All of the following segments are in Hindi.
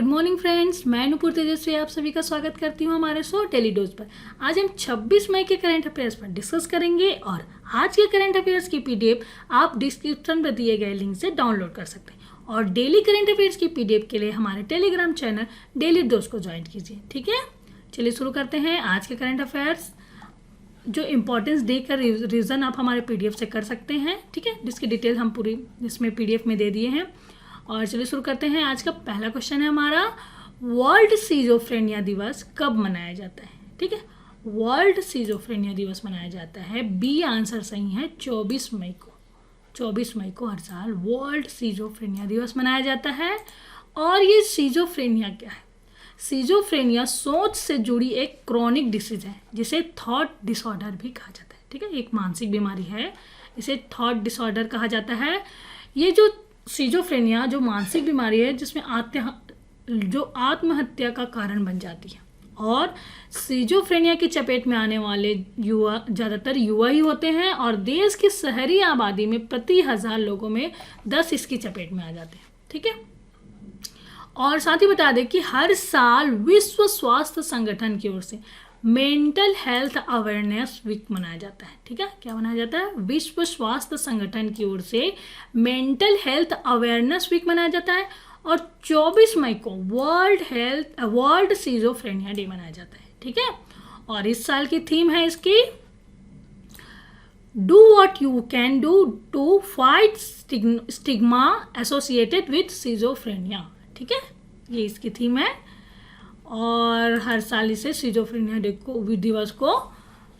गुड मॉर्निंग फ्रेंड्स, मैं नुपुर तेजस्वी आप सभी का स्वागत करती हूँ हमारे शो डेली डोज पर। आज हम 26 मई के करंट अफेयर्स पर डिस्कस करेंगे और आज के करंट अफेयर्स की पीडीएफ आप डिस्क्रिप्शन में दिए गए लिंक से डाउनलोड कर सकते हैं। और डेली करंट अफेयर्स की पीडीएफ के लिए हमारे टेलीग्राम चैनल डेली डोज को ज्वाइन कीजिए। ठीक है, चलिए शुरू करते हैं आज के करंट अफेयर्स। जो इम्पोर्टेंस देकर रिविजन आप हमारे पीडीएफ से कर सकते हैं। ठीक है, जिसकी डिटेल हम पूरी इसमें पीडीएफ में दे दिए हैं। और चलिए शुरू करते हैं। आज का पहला क्वेश्चन है हमारा, वर्ल्ड सीजोफ्रेनिया दिवस कब मनाया जाता है? ठीक है, वर्ल्ड सीजोफ्रेनिया दिवस मनाया जाता है, बी आंसर सही है, 24 मई को। 24 मई को हर साल वर्ल्ड सीजोफ्रेनिया दिवस मनाया जाता है। और ये सीजोफ्रेनिया क्या है? सीजोफ्रेनिया सोच से जुड़ी एक क्रॉनिक डिसीज है जिसे थॉट डिसऑर्डर भी कहा जाता है। ठीक है, एक मानसिक बीमारी है, इसे थॉट डिसऑर्डर कहा जाता है। ये जो सीजोफ्रेनिया जो मानसिक बीमारी है जिसमें जो आत्महत्या का कारण बन जाती है। और सीजोफ्रेनिया की चपेट में आने वाले युवा ज़्यादातर युवा ही होते हैं और देश की शहरी आबादी में प्रति 1000 लोगों में 10 इसकी चपेट में आ जाते हैं। ठीक है, और साथ ही बता दें कि हर साल विश्व स्वास्थ्य संगठन की ओर से मेंटल हेल्थ अवेयरनेस वीक मनाया जाता है। ठीक है, क्या मनाया जाता है? विश्व स्वास्थ्य संगठन की ओर से मेंटल हेल्थ अवेयरनेस वीक मनाया जाता है। और 24 मई को वर्ल्ड सीजोफ्रेनिया डे मनाया जाता है। ठीक है, और इस साल की थीम है इसकी, do what you can do to fight stigma associated with schizophrenia. ठीक है, ये इसकी थीम है। और हर साल इसे सीजोफ्रेनिया डे को दिवस को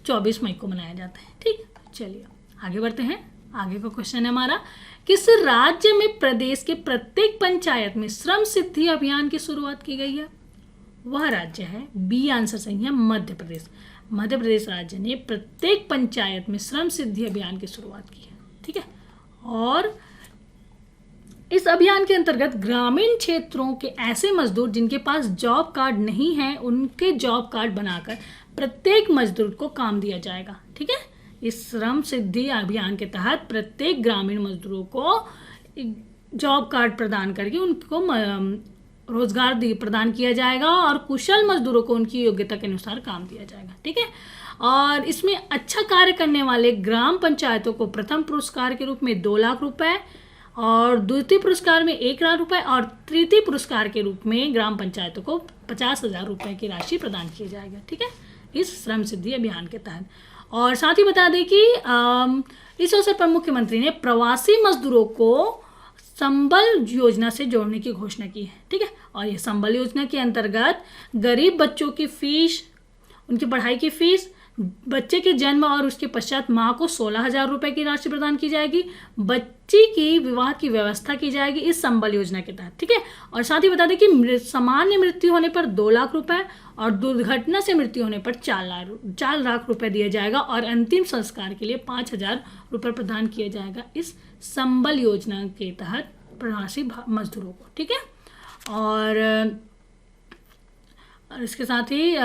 24 मई को मनाया जाता है। ठीक, चलिए आगे बढ़ते हैं। आगे का क्वेश्चन है हमारा, किस राज्य में प्रदेश के प्रत्येक पंचायत में श्रम सिद्धि अभियान की शुरुआत की गई है? वह राज्य है, बी आंसर सही है, मध्य प्रदेश। मध्य प्रदेश राज्य ने प्रत्येक पंचायत में श्रम सिद्धि अभियान की शुरुआत की है। ठीक है, और इस अभियान के अंतर्गत ग्रामीण क्षेत्रों के ऐसे मजदूर जिनके पास जॉब कार्ड नहीं है उनके जॉब कार्ड बनाकर प्रत्येक मजदूर को काम दिया जाएगा। ठीक है, इस श्रम सिद्धि अभियान के तहत प्रत्येक ग्रामीण मजदूरों को जॉब कार्ड प्रदान करके उनको रोजगार प्रदान किया जाएगा और कुशल मजदूरों को उनकी योग्यता के अनुसार काम दिया जाएगा। ठीक है, और इसमें अच्छा कार्य करने वाले ग्राम पंचायतों को प्रथम पुरस्कार के रूप में 2 लाख रुपए और द्वितीय पुरस्कार में 1 लाख रुपए और तृतीय पुरस्कार के रूप में ग्राम पंचायतों को 50,000 रुपए की राशि प्रदान की जाएगा। ठीक है, इस श्रम सिद्धि अभियान के तहत। और साथ ही बता दें कि इस अवसर पर मुख्यमंत्री ने प्रवासी मजदूरों को संबल योजना से जोड़ने की घोषणा की है। ठीक है, और ये संबल योजना के अंतर्गत गरीब बच्चों की फीस, उनकी पढ़ाई की फीस, बच्चे के जन्म और उसके पश्चात माँ को 16,000 रुपए की राशि प्रदान की जाएगी। बच्ची की विवाह की व्यवस्था की जाएगी इस संबल योजना के तहत। ठीक है, और साथ ही बता दें कि सामान्य मृत्यु होने पर 2 लाख रुपए और दुर्घटना से मृत्यु होने पर 4 लाख रुपए दिया जाएगा और अंतिम संस्कार के लिए 5,000 रुपए प्रदान किया जाएगा इस संबल योजना के तहत प्रवासी मजदूरों को। ठीक है, और इसके साथ ही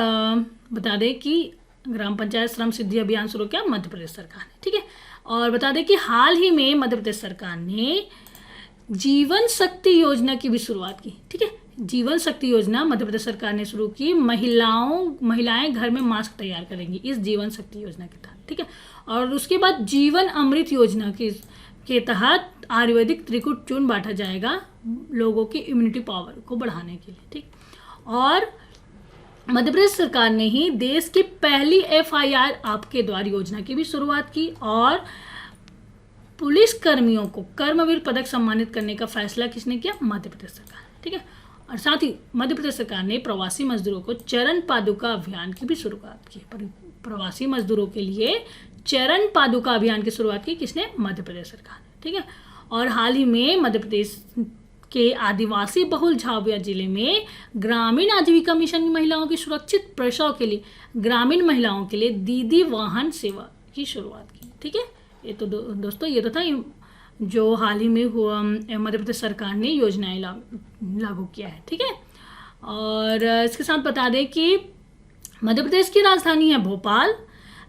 बता दें कि ग्राम पंचायत श्रम सिद्धि अभियान शुरू किया मध्य प्रदेश सरकार ने। ठीक है, और बता दें कि हाल ही में मध्य प्रदेश सरकार ने जीवन शक्ति योजना की भी शुरुआत की। ठीक है, जीवन शक्ति योजना मध्य प्रदेश सरकार ने शुरू की। महिलाएं घर में मास्क तैयार करेंगी इस जीवन शक्ति योजना के तहत। ठीक है, और उसके बाद जीवन अमृत योजना के तहत आयुर्वेदिक त्रिकुट चूर्ण बांटा जाएगा लोगों की इम्यूनिटी पावर को बढ़ाने के लिए। ठीक, और मध्य प्रदेश सरकार ने ही देश की पहली FIR आपके द्वार योजना की भी शुरुआत की और पुलिस कर्मियों को कर्मवीर पदक सम्मानित करने का फैसला किसने किया? मध्य प्रदेश सरकार। ठीक है, और साथ ही मध्य प्रदेश सरकार ने प्रवासी मजदूरों को चरण पादुका अभियान की भी शुरुआत की। प्रवासी मजदूरों के लिए चरण पादुका अभियान की शुरुआत की किसने? मध्य प्रदेश सरकार। ठीक है, और हाल ही में मध्य प्रदेश के आदिवासी बहुल झाबुआ जिले में ग्रामीण आजीविका मिशन की महिलाओं की सुरक्षित प्रसव के लिए ग्रामीण महिलाओं के लिए दीदी वाहन सेवा की शुरुआत की। ठीक है, ये तो दोस्तों ये तो था जो हाल ही में हुआ मध्य प्रदेश सरकार ने योजनाएं लागू किया है। ठीक है, और इसके साथ बता दें कि मध्य प्रदेश की राजधानी है भोपाल,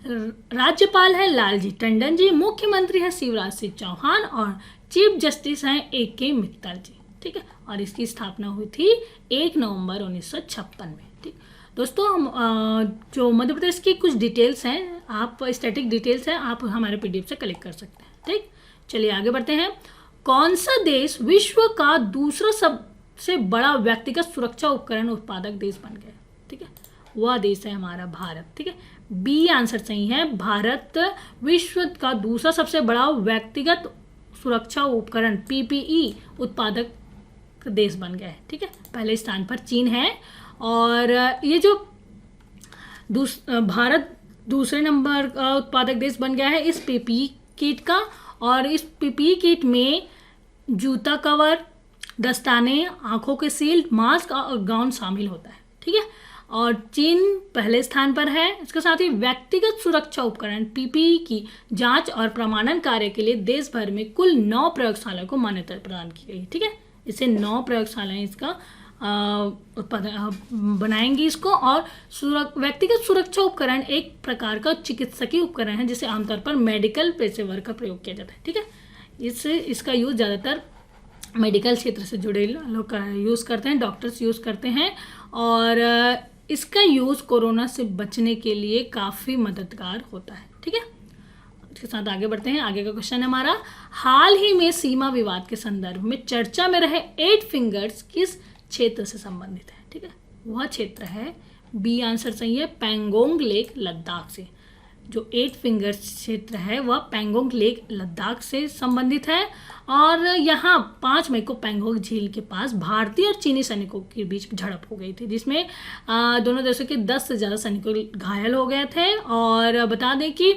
राज्यपाल है लालजी टंडन जी, मुख्यमंत्री है शिवराज सिंह चौहान और चीफ जस्टिस हैं AK मित्तल जी। ठीक है, और इसकी स्थापना हुई थी 1 नवंबर 1956 में। ठीक दोस्तों, हम जो मध्य प्रदेश की कुछ डिटेल्स हैं, आप स्टैटिक डिटेल्स हैं, आप हमारे PDF से कलेक्ट कर सकते हैं। ठीक, चलिए आगे बढ़ते हैं। कौन सा देश विश्व का दूसरा सबसे बड़ा व्यक्तिगत सुरक्षा उपकरण उत्पादक देश बन गया? ठीक है, वह देश है हमारा भारत। ठीक है, बी आंसर सही है। भारत विश्व का दूसरा सबसे बड़ा व्यक्तिगत सुरक्षा उपकरण PPE उत्पादक देश बन गया है। ठीक है, पहले स्थान पर चीन है, और ये जो भारत दूसरे नंबर का उत्पादक देश बन गया है इस PPE किट का, और इस PPE किट में जूता कवर, दस्ताने, आंखों के शील्ड, मास्क और गाउन शामिल होता है। ठीक है, और चीन पहले स्थान पर है। इसके साथ ही व्यक्तिगत सुरक्षा उपकरण PPE की जांच और प्रमाणन कार्य के लिए देश भर में कुल 9 प्रयोगशालाओं को मान्यता प्रदान की गई। ठीक है, इसे 9 प्रयोगशालाएं इसका उत्पादन बनाएंगी इसको। और व्यक्तिगत सुरक्षा उपकरण एक प्रकार का चिकित्सकीय उपकरण है जिसे आमतौर पर मेडिकल पेशेवर का प्रयोग किया जाता है। ठीक है, इसका यूज ज़्यादातर मेडिकल क्षेत्र से जुड़े लोग यूज़ करते हैं, डॉक्टर्स यूज़ करते हैं, और इसका यूज़ कोरोना से बचने के लिए काफ़ी मददगार होता है। ठीक है, इसके साथ आगे बढ़ते हैं। आगे का क्वेश्चन है हमारा, हाल ही में सीमा विवाद के संदर्भ में चर्चा में रहे 8 फिंगर्स किस क्षेत्र से संबंधित है? ठीक है, वह क्षेत्र है, बी आंसर सही है, पैंगोंग लेक लद्दाख से। जो 8 फिंगर्स क्षेत्र है वह पैंगोंग लेक लद्दाख से संबंधित है, और यहाँ 5 मई को पैंगोंग झील के पास भारतीय और चीनी सैनिकों के बीच झड़प हो गई थी, जिसमें दोनों देशों के 10 से ज़्यादा सैनिकों घायल हो गए थे। और बता दें कि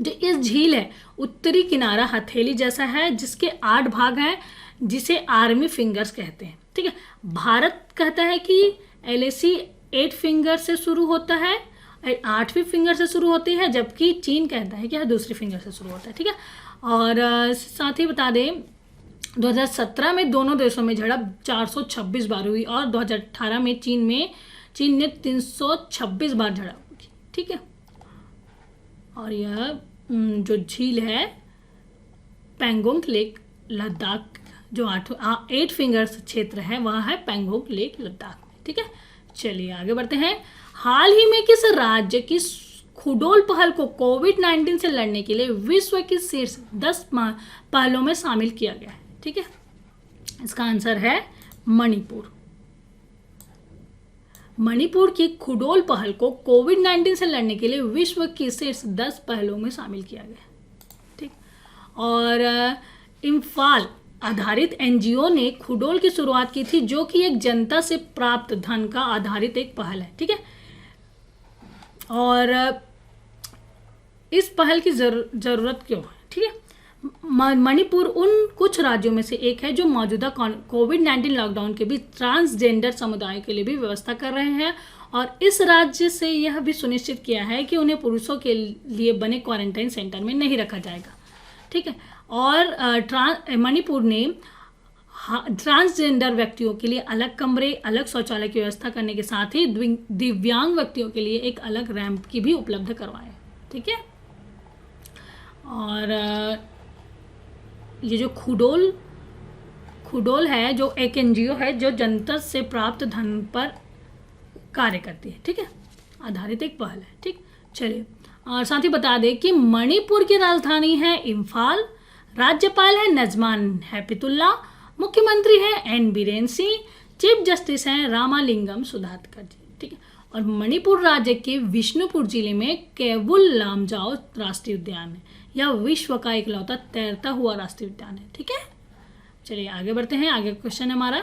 जो इस झील है उत्तरी किनारा हथेली जैसा है, जिसके 8 भाग हैं, जिसे आर्मी फिंगर्स कहते हैं। ठीक है, भारत कहता है कि LAC 8 फिंगर से शुरू होता है, 8वीं फिंगर से शुरू होती है, जबकि चीन कहता है कि यह दूसरी फिंगर से शुरू होता है। ठीक है, और साथ ही बता दें 2017 में दोनों देशों में झड़प 426 बार हुई, और 2018 में चीन ने 326 बार झड़प की। ठीक है, और यह जो झील है पैंगोंग लेक लद्दाख, जो 8 फिंगर्स क्षेत्र है वह है पैंगोंग लेक लद्दाख में। ठीक है, चलिए आगे बढ़ते हैं। हाल ही में किस राज्य की खुडोल पहल को कोविड-19 से लड़ने के लिए विश्व की शीर्ष 10 पहलों में शामिल किया गया है? ठीक है, इसका आंसर है मणिपुर। मणिपुर की खुडोल पहल को कोविड-19 से लड़ने के लिए विश्व की शीर्ष 10 पहलों में शामिल किया गया। ठीक, और इम्फाल आधारित NGO ने खुडोल की शुरुआत की थी, जो कि एक जनता से प्राप्त धन का आधारित एक पहल है। ठीक है, और इस पहल की जरूरत क्यों है? ठीक है, मणिपुर उन कुछ राज्यों में से एक है जो मौजूदा कोविड-19 लॉकडाउन के बीच ट्रांसजेंडर समुदाय के लिए भी व्यवस्था कर रहे हैं, और इस राज्य से यह भी सुनिश्चित किया है कि उन्हें पुरुषों के लिए बने क्वारंटाइन सेंटर में नहीं रखा जाएगा। ठीक है, और मणिपुर ने ट्रांसजेंडर व्यक्तियों के लिए अलग कमरे, अलग शौचालय की व्यवस्था करने के साथ ही दिव्यांग व्यक्तियों के लिए एक अलग रैंप की भी उपलब्ध करवाया। ठीक है, और ये जो खुडोल है जो एक NGO है जो जनता से प्राप्त धन पर कार्य करती है। ठीक है, आधारित एक पहल है। ठीक, चलिए, और साथ ही बता दें कि मणिपुर की राजधानी है इम्फाल, राज्यपाल है नजमान हैपितुल्ला, मुख्यमंत्री है N Biren Singh, chief justice हैं रामालिंगम सुधाकर जी। ठीक है, और मणिपुर राज्य के विष्णुपुर जिले में केवुल लामजाओ राष्ट्रीय उद्यान है। यह विश्व का इकलौता तैरता हुआ राष्ट्रीय उद्यान है। ठीक है, चलिए आगे बढ़ते हैं। आगे क्वेश्चन है हमारा,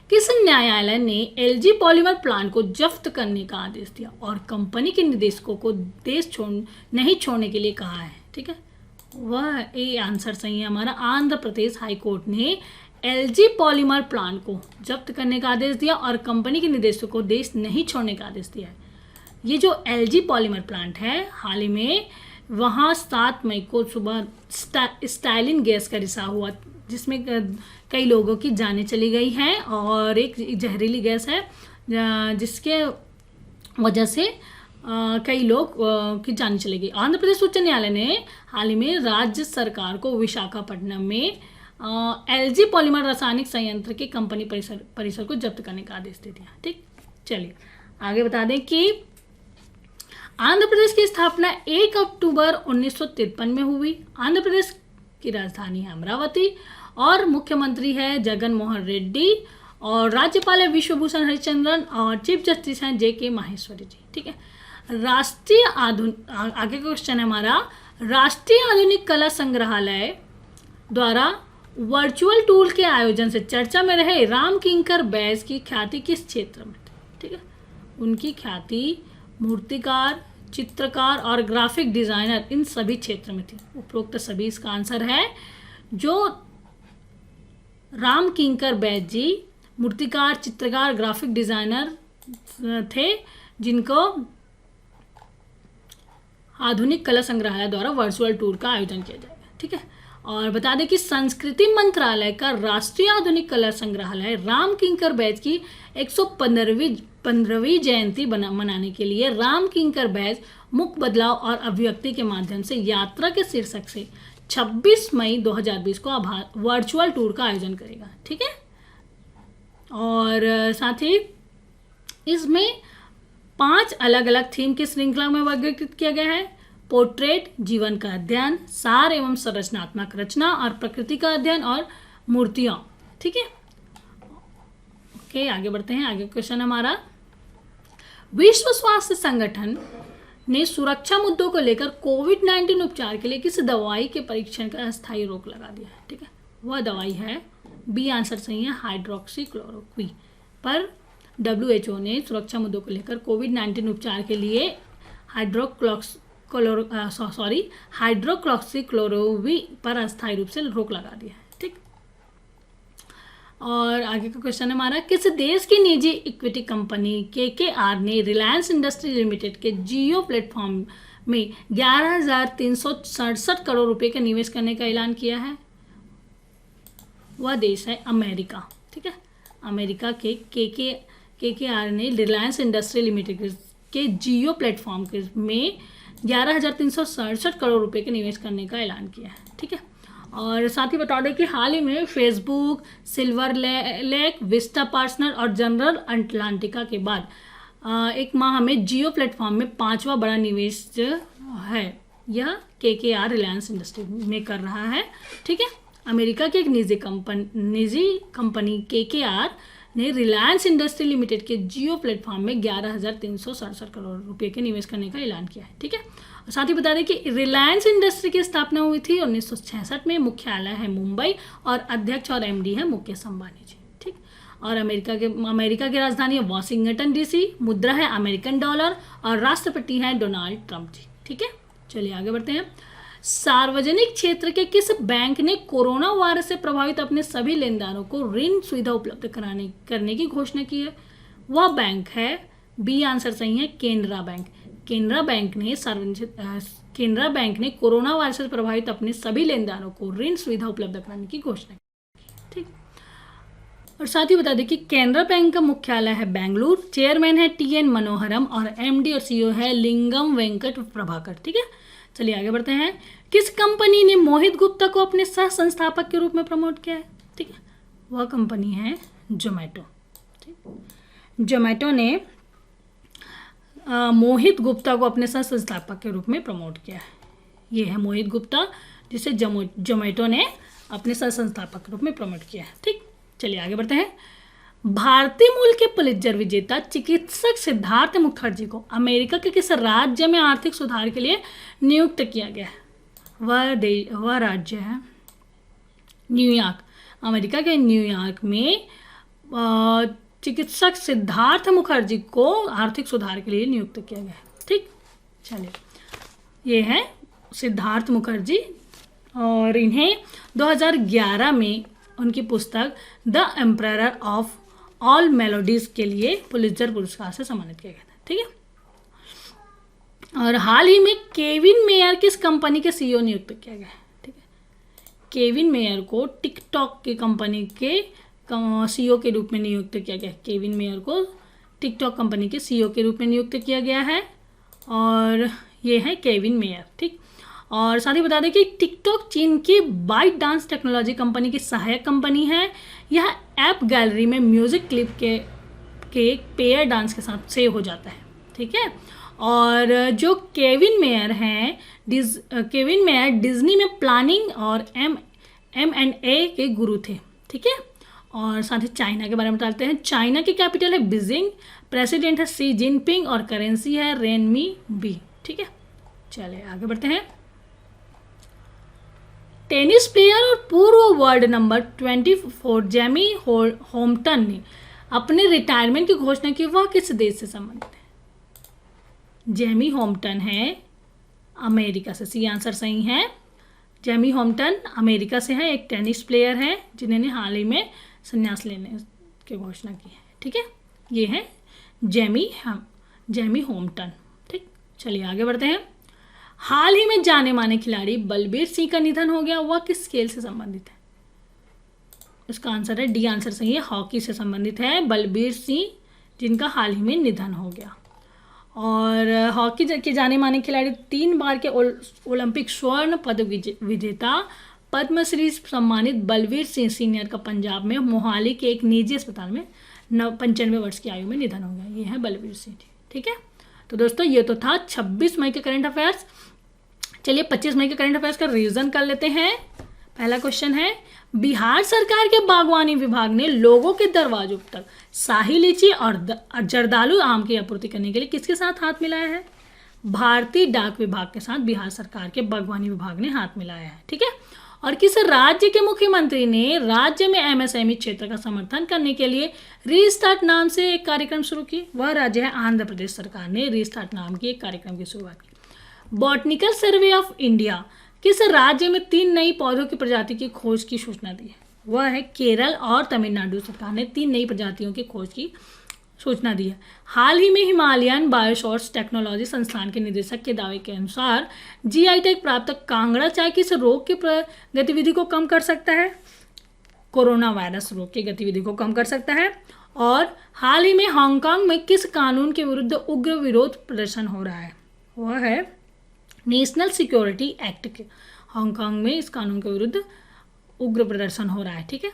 किस न्यायालय ने LG पॉलीमर प्लांट को जब्त करने का आदेश दिया और कंपनी के निदेशकों को देश नहीं छोड़ने के लिए कहा है? ठीक है, वह ए आंसर सही है हमारा, आंध्र प्रदेश हाई कोर्ट ने LG पॉलीमर प्लांट को जब्त करने का आदेश दिया और कंपनी के निदेशकों को देश नहीं छोड़ने का आदेश दिया है। ये जो LG पॉलीमर प्लांट है, हाल ही में वहाँ 7 मई को सुबह स्टाइलिन गैस का रिसाव हुआ, जिसमें कई लोगों की जानें चली गई हैं, और एक जहरीली गैस है जिसके वजह से कई लोग की जान चली गई। आंध्र प्रदेश उच्च न्यायालय ने हाल ही में राज्य सरकार को विशाखापट्टनम में एलजी पॉलीमर रासायनिक संयंत्र के कंपनी परिसर को जब्त करने का आदेश दे दिया। ठीक, चलिए आगे बता दें कि आंध्र प्रदेश की स्थापना 1 अक्टूबर 1953 में हुई। आंध्र प्रदेश की राजधानी है अमरावती और मुख्यमंत्री है जगन मोहन रेड्डी और राज्यपाल है विश्वभूषण हरिचंद्रन और चीफ जस्टिस हैं JK माहेश्वरी जी। ठीक है, राष्ट्रीय आगे का क्वेश्चन है हमारा, राष्ट्रीय आधुनिक कला संग्रहालय द्वारा वर्चुअल टूर के आयोजन से चर्चा में रहे राम किंकर बैस की ख्याति किस क्षेत्र में? ठीक है, उनकी ख्याति मूर्तिकार, चित्रकार और ग्राफिक डिजाइनर इन सभी क्षेत्र में थी। उपरोक्त सभी इसका आंसर है। जो राम किंकर बैस जी मूर्तिकार, चित्रकार, ग्राफिक डिजाइनर थे जिनको आधुनिक कला संग्रहालय द्वारा वर्चुअल टूर का आयोजन किया जाएगा। ठीक है, और बता दें कि संस्कृति मंत्रालय का राष्ट्रीय आधुनिक कला संग्रहालय राम किंकर बैस की 115वीं जयंती मनाने के लिए राम किंकर बैस मुख बदलाव और अभिव्यक्ति के माध्यम से यात्रा के शीर्षक से 26 मई 2020 को वर्चुअल टूर का आयोजन करेगा। ठीक है, और साथ ही इसमें 5 अलग अलग थीम की श्रृंखला में वर्गीकृत किया गया है। पोर्ट्रेट, जीवन का अध्ययन, सार एवं संरचनात्मक रचना और प्रकृति का अध्ययन और मूर्तियां। ठीक है, ओके आगे बढ़ते हैं। आगे क्वेश्चन हमारा, विश्व स्वास्थ्य संगठन ने सुरक्षा मुद्दों को लेकर कोविड-19 उपचार के लिए किस दवाई के परीक्षण का अस्थायी रोक लगा दिया है? ठीक है, वह दवाई है, बी आंसर सही है, हाइड्रोक्सीक्लोरोक्विन। पर WHO ने सुरक्षा मुद्दों को लेकर कोविड-19 उपचार के लिए हाइड्रोक्लोरोक्विन पर अस्थायी रूप से रोक लगा दिया है। ठीक, और आगे का क्वेश्चन है हमारा, किस देश की निजी इक्विटी कंपनी KKR ने रिलायंस इंडस्ट्री लिमिटेड के जियो प्लेटफॉर्म में 11,367 करोड़ रुपए का निवेश करने का ऐलान किया है? वह देश है अमेरिका। ठीक है, अमेरिका के KKR ने रिलायंस इंडस्ट्री लिमिटेड के जियो प्लेटफॉर्म के में 11,367 करोड़ रुपए के निवेश करने का ऐलान किया है। ठीक है, और साथ ही बता दें कि हाल ही में Facebook, silver lake, Vista partner और जनरल अटलांटिका के बाद एक माह में जियो प्लेटफॉर्म में 5वां बड़ा निवेश है। यह KKR रिलायंस इंडस्ट्री में कर रहा है। ठीक है, अमेरिका की एक निजी कंपनी KKR ने रिलायंस इंडस्ट्री लिमिटेड के जियो प्लेटफॉर्म में 11,367 करोड़ रुपए के निवेश करने का ऐलान किया है। ठीक है, और साथ ही बता दें कि रिलायंस इंडस्ट्री की स्थापना हुई थी 1966 में। मुख्यालय है मुंबई और अध्यक्ष और MD है मुकेश अंबानी जी। ठीक, और अमेरिका की राजधानी है वॉशिंगटन DC, मुद्रा है अमेरिकन डॉलर और राष्ट्रपति हैं डोनाल्ड ट्रंप जी। ठीक है, चलिए आगे बढ़ते हैं। सार्वजनिक क्षेत्र के किस बैंक ने कोरोना वायरस से प्रभावित अपने सभी लेनदारों को ऋण सुविधा उपलब्ध करने की घोषणा की है? वह बैंक है, बी आंसर सही है, केनरा बैंक। केनरा बैंक ने कोरोना वायरस से प्रभावित अपने सभी लेनदारों को ऋण सुविधा उपलब्ध कराने की घोषणा की। ठीक, और साथ ही बता दें कि केनरा बैंक का मुख्यालय है बेंगलुरु, चेयरमैन है TN मनोहरम और MD और CEO है लिंगम वेंकट प्रभाकर। ठीक है, चलिए आगे बढ़ते हैं। किस कंपनी ने मोहित गुप्ता को अपने सह संस्थापक के रूप में प्रमोट किया है? ठीक है, वह कंपनी है जोमेटो। जोमेटो ने मोहित गुप्ता को अपने सह संस्थापक के रूप में प्रमोट किया है। ये है मोहित गुप्ता जिसे जोमेटो ने अपने सह संस्थापक के रूप में प्रमोट किया है। ठीक, चलिए आगे बढ़ते हैं। भारतीय मूल के पुलित्जर विजेता चिकित्सक सिद्धार्थ मुखर्जी को अमेरिका के किस राज्य में आर्थिक सुधार के लिए नियुक्त किया गया है? वह राज्य है न्यूयॉर्क। अमेरिका के न्यूयॉर्क में चिकित्सक सिद्धार्थ मुखर्जी को आर्थिक सुधार के लिए नियुक्त किया गया है। ठीक, चलिए ये है सिद्धार्थ मुखर्जी और इन्हें 2011 में उनकी पुस्तक the emperor of all melodies के लिए पुलित्जर पुरस्कार से सम्मानित किया गया था। ठीक है, और हाल ही में केविन मेयर किस कंपनी के CEO नियुक्त किया गया है? ठीक है, केविन मेयर को टिकटॉक की कंपनी के CEO के रूप में नियुक्त किया गया है। केविन मेयर को टिकटॉक कंपनी के CEO के रूप में नियुक्त किया गया है और ये है केविन मेयर। ठीक, और साथ ही बता दें कि टिकटॉक चीन की बाइट डांस टेक्नोलॉजी कंपनी की सहायक कंपनी है। यह ऐप गैलरी में म्यूजिक क्लिप के पेयर डांस के साथ सेव हो जाता है, ठीक है। और जो केविन मेयर हैं, केविन मेयर डिज्नी में प्लानिंग और M&A के गुरु थे, ठीक है। और साथ ही चाइना के बारे में बताते हैं। चाइना की कैपिटल है बीजिंग, प्रेसिडेंट है शी जिनपिंग और करेंसी है रेनमी, ठीक है। चलिए आगे बढ़ते हैं। टेनिस प्लेयर और पूर्व वर्ल्ड नंबर 24 जेमी होम्पटन ने अपने रिटायरमेंट की घोषणा की। वह किस देश से संबंधित है? जेमी होम्पटन है अमेरिका से, सी आंसर सही है। जेमी होम्पटन अमेरिका से है, एक टेनिस प्लेयर है जिन्होंने हाल ही में संन्यास लेने की घोषणा की है, ठीक है। ये है जेमी होम्पटन, ठीक। चलिए आगे बढ़ते हैं। हाल ही में जाने माने खिलाड़ी बलबीर सिंह का निधन हो गया। वह किस खेल से संबंधित है? इसका आंसर है डी आंसर सही है, हॉकी से संबंधित है बलबीर सिंह, जिनका हाल ही में निधन हो गया। और हॉकी के जाने माने खिलाड़ी 3 बार के ओलंपिक स्वर्ण पदक विजेता पद्मश्री सम्मानित बलबीर सिंह सीनियर का पंजाब में मोहाली के एक निजी अस्पताल में 95 वर्ष की आयु में निधन हो गया। ये है बलबीर सिंह जी, ठीक है। तो दोस्तों ये तो था 26 मई के करंट अफेयर्स। चलिए 25 मई के करंट अफेयर्स का रिवीजन कर लेते हैं। पहला क्वेश्चन है, बिहार सरकार के बागवानी विभाग ने लोगों के दरवाजों तक शाही लीची और जर्दालू आम की आपूर्ति करने के लिए किसके साथ हाथ मिलाया है? भारतीय डाक विभाग के साथ बिहार सरकार के बागवानी विभाग ने हाथ मिलाया है, ठीक है। और किस राज्य के मुख्यमंत्री ने राज्य में MSME क्षेत्र का समर्थन करने के लिए रीस्टार्ट नाम से एक कार्यक्रम शुरू की? वह राज्य है आंध्र प्रदेश। सरकार ने रीस्टार्ट नाम की एक कार्यक्रम की शुरुआत की। बॉटनिकल सर्वे ऑफ इंडिया किस राज्य में 3 नई पौधों की प्रजाति की खोज की सूचना दी है? वह है केरल और तमिलनाडु। सरकार ने 3 नई प्रजातियों की खोज की सूचना दी है। हाल ही में हिमालयन बायोसोर्स टेक्नोलॉजी संस्थान के निदेशक के दावे के अनुसार GI टैग प्राप्त कांगड़ा चाय किस रोग की गतिविधि को कम कर सकता है? कोरोना वायरस रोग की गतिविधि को कम कर सकता है। और हाल ही में हांगकांग में किस कानून के विरुद्ध उग्र विरोध प्रदर्शन हो रहा है? वह है नेशनल सिक्योरिटी एक्ट के। हांगकांग में इस कानून के विरुद्ध उग्र प्रदर्शन हो रहा है, ठीक है।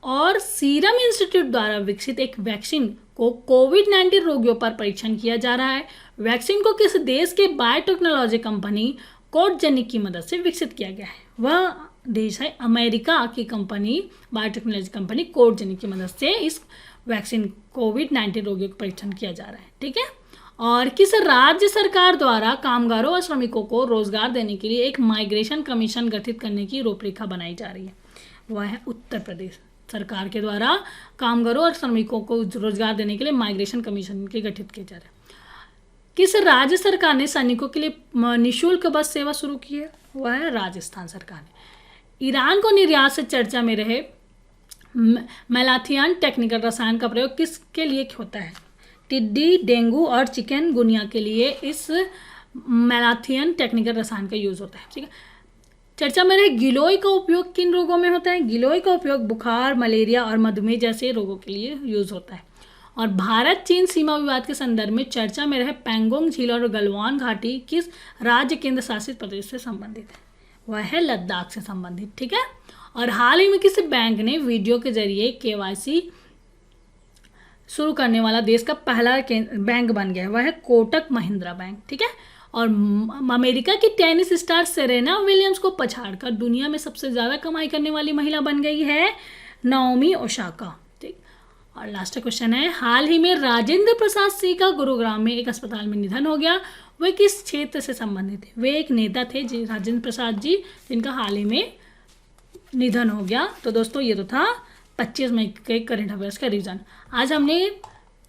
और सीरम इंस्टीट्यूट द्वारा विकसित एक वैक्सीन को कोविड-19 रोगियों पर परीक्षण किया जा रहा है। वैक्सीन को किस देश के बायोटेक्नोलॉजी कंपनी कोडजेनिक की मदद से विकसित किया गया है? वह देश है अमेरिका की कंपनी, बायोटेक्नोलॉजी कंपनी कोडजेनिक की मदद से इस वैक्सीन कोविड-19 रोगियों का परीक्षण किया जा रहा है, ठीक है। और किस राज्य सरकार द्वारा कामगारों और श्रमिकों को रोजगार देने के लिए एक माइग्रेशन कमीशन गठित करने की रूपरेखा बनाई जा रही है? वह है उत्तर प्रदेश। सरकार के द्वारा कामगारों और श्रमिकों को रोजगार देने के लिए माइग्रेशन कमीशन के गठित किए जा रहे हैं। किस राज्य सरकार ने सैनिकों के लिए निःशुल्क बस सेवा शुरू की है? वह है राजस्थान सरकार ने। ईरान को निर्यात से चर्चा में रहे मैलाथियन टेक्निकल रसायन का प्रयोग किसके लिए होता है? टिड्डी, डेंगू और चिकनगुनिया के लिए इस मैलाथियन टेक्निकल रसायन का यूज होता है, ठीक है। चर्चा में रहे गिलोय का उपयोग किन रोगों में होता है? गिलोय का उपयोग बुखार, मलेरिया और मधुमेह जैसे रोगों के लिए यूज होता है। और भारत चीन सीमा विवाद के संदर्भ में चर्चा में रहे पैंगोंग झील और गलवान घाटी किस राज्य केंद्र शासित प्रदेश से संबंधित है? वह है लद्दाख से संबंधित, ठीक है। और हाल ही में किसी बैंक ने वीडियो के जरिए KYC शुरू करने वाला देश का पहला बैंक बन गया है। वह है कोटक महिंद्रा बैंक, ठीक है। और अमेरिका की टेनिस स्टार सेरेना विलियम्स को पछाड़कर दुनिया में सबसे ज़्यादा कमाई करने वाली महिला बन गई है नाओमी ओसाका, ठीक। और लास्ट क्वेश्चन है, हाल ही में राजेंद्र प्रसाद सिंह का गुरुग्राम में एक अस्पताल में निधन हो गया। वे किस क्षेत्र से संबंधित थे? वे एक नेता थे जी, राजेंद्र प्रसाद जी, जिनका हाल ही में निधन हो गया। तो दोस्तों ये तो था 25 मई के करंट अफेयर्स का रिवीजन। आज हमने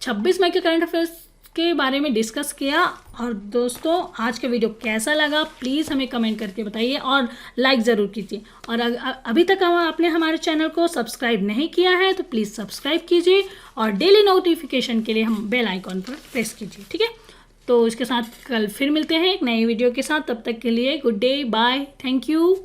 26 मई के करंट अफेयर्स के बारे में डिस्कस किया। और दोस्तों आज का वीडियो कैसा लगा प्लीज़ हमें कमेंट करके बताइए और लाइक ज़रूर कीजिए। और अभी तक आपने हमारे चैनल को सब्सक्राइब नहीं किया है तो प्लीज़ सब्सक्राइब कीजिए और डेली नोटिफिकेशन के लिए हम बेल आइकॉन पर प्रेस कीजिए, ठीक है। तो इसके साथ कल फिर मिलते हैं एक नई वीडियो के साथ। तब तक के लिए good day, bye, thank you.